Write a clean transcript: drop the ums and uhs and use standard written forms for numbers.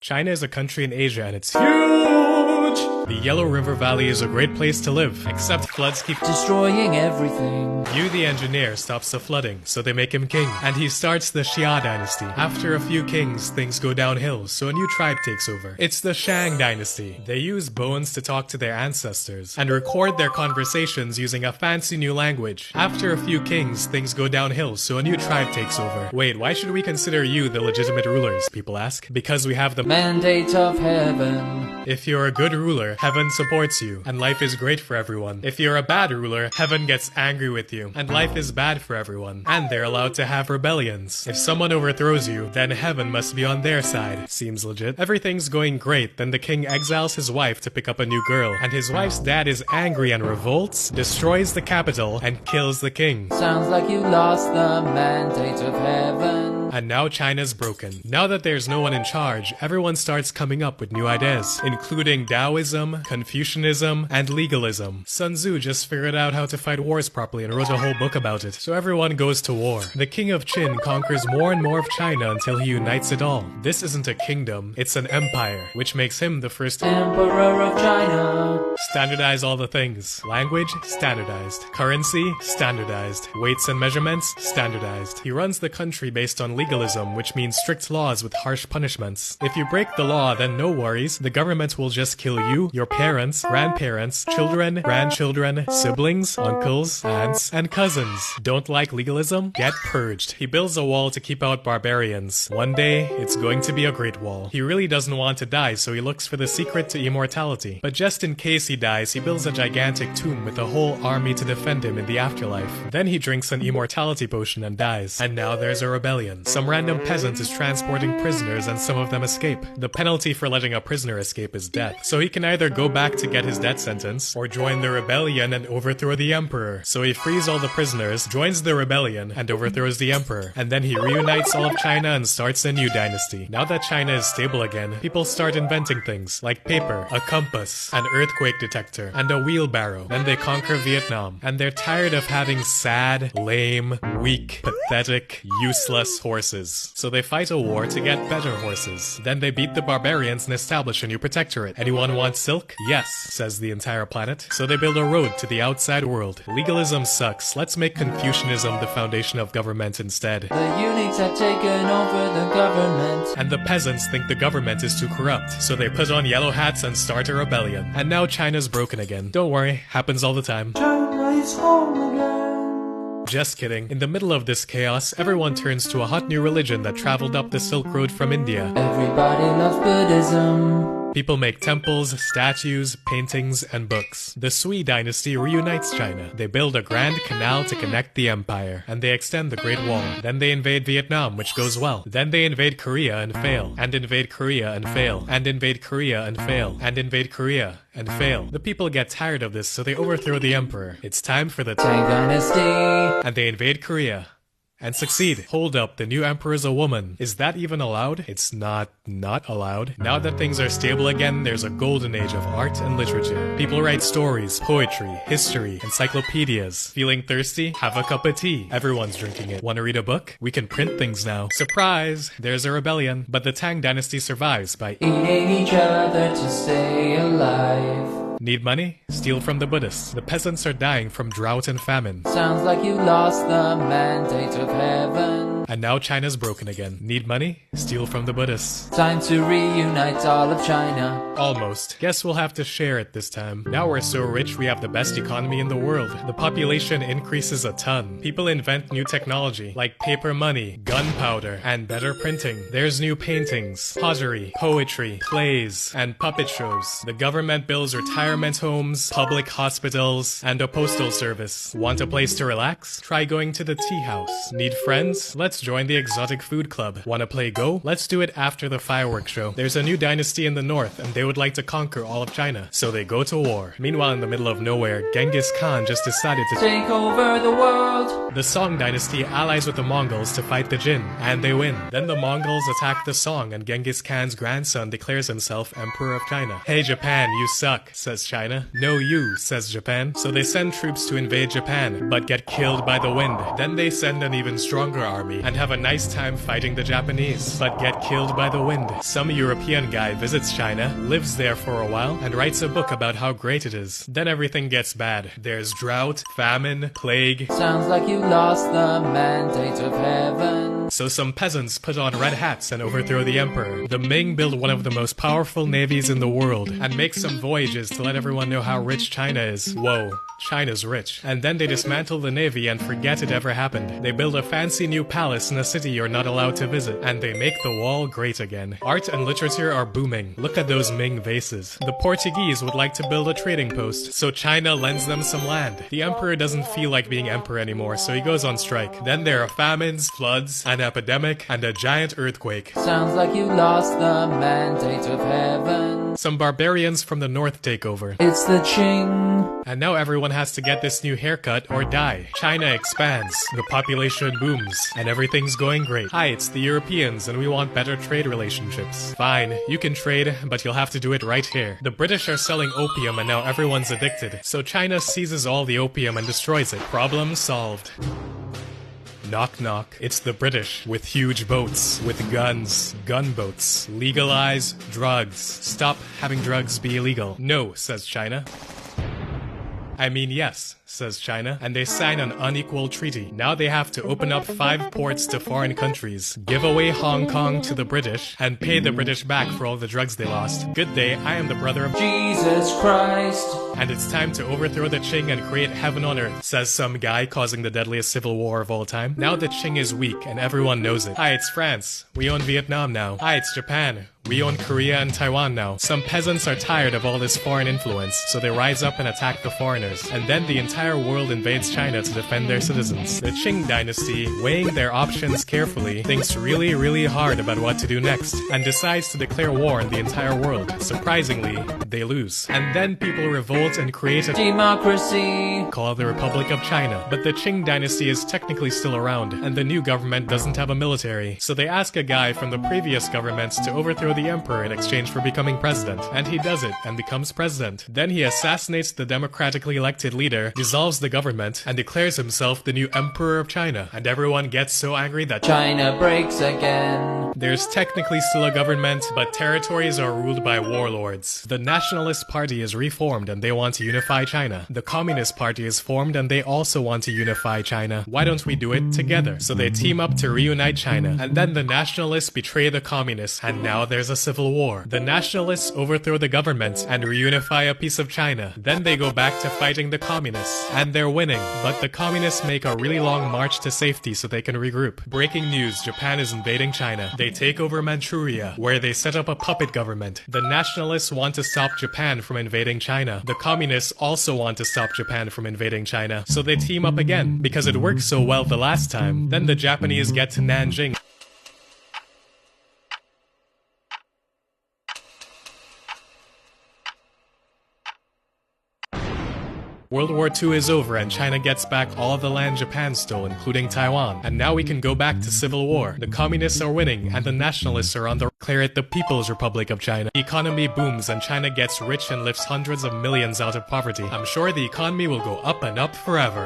China is a country in Asia and it's huge! The Yellow River Valley is a great place to live, except floods keep destroying everything. Yu the engineer stops the flooding, so they make him king. And he starts the Xia dynasty. After a few kings, things go downhill, so a new tribe takes over. It's the Shang dynasty. They use bones to talk to their ancestors, and record their conversations using a fancy new language. After a few kings, things go downhill, so a new tribe takes over. Wait, why should we consider you the legitimate rulers, people ask? Because we have the mandate of heaven. If you're a good ruler, heaven supports you, and life is great for everyone. If you're a bad ruler, heaven gets angry with you, and life is bad for everyone. And they're allowed to have rebellions. If someone overthrows you, then heaven must be on their side. Seems legit. Everything's going great, then the king exiles his wife to pick up a new girl, and his wife's dad is angry and revolts, destroys the capital, and kills the king. Sounds like you lost the mandate of heaven. And now China's broken. Now that there's no one in charge, everyone starts coming up with new ideas, including Taoism, Confucianism, and legalism. Sun Tzu just figured out how to fight wars properly and wrote a whole book about it, so everyone goes to war. The king of Qin conquers more and more of China until he unites it all. This isn't a kingdom, it's an empire, which makes him the first emperor of China. Standardize all the things. Language, standardized. Currency, standardized. Weights and measurements, standardized. He runs the country based on legalism, which means strict laws with harsh punishments. If you break the law, then no worries. The government will just kill you, your parents, grandparents, children, grandchildren, siblings, uncles, aunts, and cousins. Don't like legalism? Get purged. He builds a wall to keep out barbarians. One day, it's going to be a great wall. He really doesn't want to die, so he looks for the secret to immortality. But just in case he dies, he builds a gigantic tomb with a whole army to defend him in the afterlife. Then he drinks an immortality potion and dies. And now there's a rebellion. Some random peasant is transporting prisoners and some of them escape. The penalty for letting a prisoner escape is death. So he can either go back to get his death sentence, or join the rebellion and overthrow the emperor. So he frees all the prisoners, joins the rebellion, and overthrows the emperor. And then he reunites all of China and starts a new dynasty. Now that China is stable again, people start inventing things like paper, a compass, an earthquake detector, and a wheelbarrow. Then they conquer Vietnam. And they're tired of having sad, lame, weak, pathetic, useless horses. So they fight a war to get better horses. Then they beat the barbarians and establish a new protectorate. Anyone want silk? Yes, says the entire planet. So they build a road to the outside world. Legalism sucks. Let's make Confucianism the foundation of government instead. The eunuchs have taken over the government. And the peasants think the government is too corrupt. So they put on yellow hats and start a rebellion. And now China's broken again. Don't worry, happens all the time. China is home again. Just kidding. In the middle of this chaos, everyone turns to a hot new religion that traveled up the Silk Road from India. Everybody loves Buddhism. People make temples, statues, paintings, and books. The Sui dynasty reunites China. They build a grand canal to connect the empire, and they extend the Great Wall. Then they invade Vietnam, which goes well. Then they invade Korea and fail, and invade Korea and fail, and invade Korea and fail, and invade Korea and fail. The people get tired of this, so they overthrow the emperor. It's time for the Tang dynasty. And they invade Korea. And succeed. Hold up, the new emperor's a woman. Is that even allowed? It's not allowed. Now that things are stable again, there's a golden age of art and literature. People write stories, poetry, history, encyclopedias. Feeling thirsty? Have a cup of tea. Everyone's drinking it. Want to read a book? We can print things now. Surprise! There's a rebellion. But the Tang dynasty survives by eating each other to stay alive. Need money? Steal from the Buddhists. The peasants are dying from drought and famine. Sounds like you lost the mandate of heaven. And now China's broken again. Need money? Steal from the Buddhists. Time to reunite all of China. Almost. Guess we'll have to share it this time. Now we're so rich we have the best economy in the world. The population increases a ton. People invent new technology like paper money, gunpowder, and better printing. There's new paintings, pottery, poetry, plays, and puppet shows. The government builds retirement homes, public hospitals, and a postal service. Want a place to relax? Try going to the tea house. Need friends? Let's join the exotic food club. Wanna play Go? Let's do it after the fireworks show. There's a new dynasty in the north, and they would like to conquer all of China. So they go to war. Meanwhile, in the middle of nowhere, Genghis Khan just decided to take over the world. The Song dynasty allies with the Mongols to fight the Jin, and they win. Then the Mongols attack the Song, and Genghis Khan's grandson declares himself Emperor of China. Hey Japan, you suck, says China. No you, says Japan. So they send troops to invade Japan, but get killed by the wind. Then they send an even stronger army. and have a nice time fighting the Japanese, but get killed by the wind. Some European guy visits China, lives there for a while, and writes a book about how great it is. Then everything gets bad. There's drought, famine, plague. Sounds like you lost the mandate of heaven. So some peasants put on red hats and overthrow the emperor. The Ming build one of the most powerful navies in the world and make some voyages to let everyone know how rich China is. Whoa, China's rich. And then they dismantle the navy and forget it ever happened. They build a fancy new palace in a city you're not allowed to visit, and they make the wall great again. Art and literature are booming. Look at those Ming vases. The Portuguese would like to build a trading post, so China lends them some land. The emperor doesn't feel like being emperor anymore, so he goes on strike. Then there are famines, floods, an epidemic, and a giant earthquake. Sounds like you lost the mandate of heaven. Some barbarians from the north take over. It's the Qing. And now everyone has to get this new haircut or die. China expands, the population booms, and everything's going great. Hi, it's the Europeans, and we want better trade relationships. Fine, you can trade, but you'll have to do it right here. The British are selling opium and now everyone's addicted, so China seizes all the opium and destroys it. Problem solved. Knock knock. It's the British, with huge boats, with guns, gunboats. Legalize drugs. Stop having drugs be illegal. No, says China. I mean yes, says China, and they sign an unequal treaty. Now they have to open up 5 ports to foreign countries, give away Hong Kong to the British, and pay the British back for all the drugs they lost. Good day, I am the brother of Jesus Christ. And it's time to overthrow the Qing and create heaven on earth, says some guy causing the deadliest civil war of all time. Now the Qing is weak and everyone knows it. Hi, it's France. We own Vietnam now. Hi, it's Japan. We own Korea and Taiwan now. Some peasants are tired of all this foreign influence, so they rise up and attack the foreigners. And then the entire world invades China to defend their citizens. The Qing dynasty, weighing their options carefully, thinks really hard about what to do next, and decides to declare war on the entire world. Surprisingly, they lose. And then people revolt and create a democracy called the Republic of China. But the Qing dynasty is technically still around, and the new government doesn't have a military. So they ask a guy from the previous governments to overthrow the emperor in exchange for becoming president. And he does it, and becomes president. Then he assassinates the democratically elected leader, dissolves the government, and declares himself the new emperor of China. And everyone gets so angry that China breaks again. There's technically still a government, but territories are ruled by warlords. The Nationalist Party is reformed and they want to unify China. The Communist Party is formed and they also want to unify China. Why don't we do it together? So they team up to reunite China. And then the Nationalists betray the Communists, and now there's a civil war. The Nationalists overthrow the government and reunify a piece of China. Then they go back to fighting the Communists, and they're winning. But the Communists make a really long march to safety so they can regroup. Breaking news, Japan is invading China. They take over Manchuria, where they set up a puppet government. The Nationalists want to stop Japan from invading China. The Communists also want to stop Japan from invading China. So they team up again, because it worked so well the last time. Then the Japanese get to Nanjing. World War II is over and China gets back all of the land Japan stole, including Taiwan. And now we can go back to civil war. The communists are winning and the nationalists are on the declare it the People's Republic of China. The economy booms and China gets rich and lifts hundreds of millions out of poverty. I'm sure the economy will go up and up forever.